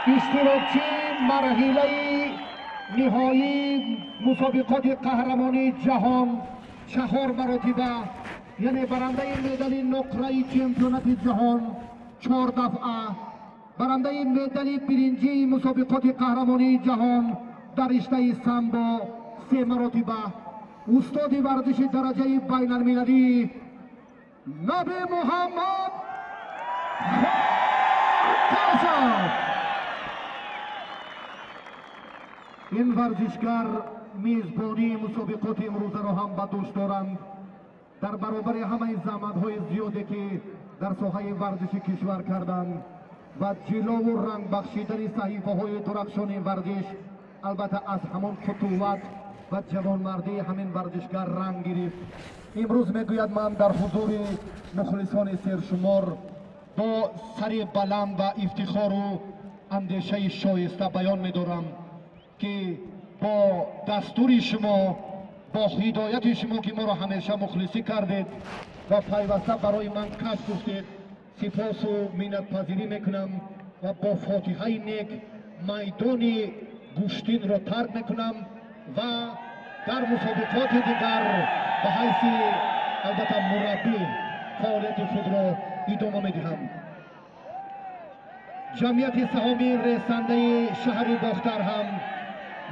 اشتراکی مرحله نهایی مسابقات قهرمانی جهان 4 مرتبه، یعنی برنده مدال نقره چمپیونات جهان 4 دفعه، برنده مدال برنجی مسابقات قهرمانی جهان در رشته سامبو 3 مرتبه، استاد ورزش درجه بین المللی نبی محمد خورکاشف. این ورزشگر میزبانی مسابقات امروز را هم به دوش دارند. در برابر همه زحمت‌های زیادی که در ساحه ورزش کشور کردند و جلو و رنگ بخشیدن صحیفه‌های درخشان ورزش، البته از همان فتوت و جوانمردی همین ورزشگر رنگ گرفت. امروز میگوید من در حضور مخلصان سرشمار با سر بلند و افتخار و اندیشه شایسته بیان می‌دارم که با دستور شما، با هدایت شما که ما را همیشه مخلصی کردید و پیوسته برای من کس گفتید، سپاس و منت پذیری میکنم و با فاتحه نیک میدان گوشتین را ترک میکنم و در مسابقات دیگر به حیث البته مربی فعالیت خود را ادامه میدهم. جمعیت سهامی رسنده شهر باختر هم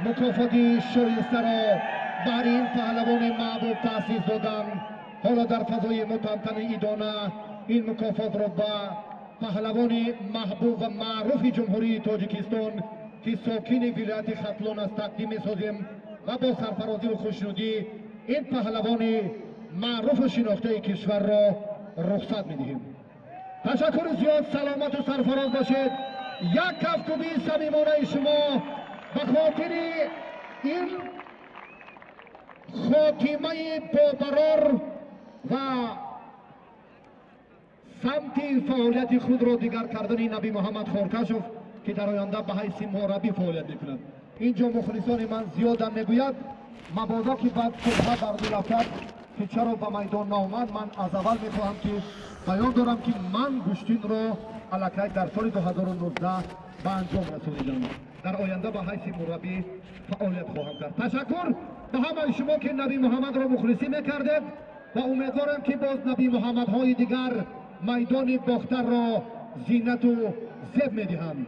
مکافات شایسته را بر این پهلوان محبوب تأسیس دادند. حالا در فضای متمتن ایدانه این مکافات را به پهلوان محبوب و معروف جمهوری تاجیکستان که ساکن ولایت ختلان است تقدیم می‌سازیم و با سرفرازی و خوشنودی این پهلوان معروف و شناخته کشور را رخصت می‌دهیم. تشکر زیاد، سلامت و سرفراز باشید. یک کفکوبی صمیمانه شما به خاطر این خاتمه پرقرار و سمت فعالیت خود را دیگر کردن نبی محمد خورکاشف که در آینده به حیث مربی فعالیت میکند. اینجا مخلصان من زیادم میگوید مبادا که بعد شبه بردی رفتد که چرا به میدان نامد، من از اول میخواهم که بیان دارم که من گوشتین را الکی در سال 2019 به انجام رسانیدم. در آینده با حیث مربی فعالیت خواهم کرد. تشکر به همه شما که نبی محمد را مخلصی میکردید و امیدوارم که باز نبی محمد های دیگر میدان باختر را زینت و زیب میدهند.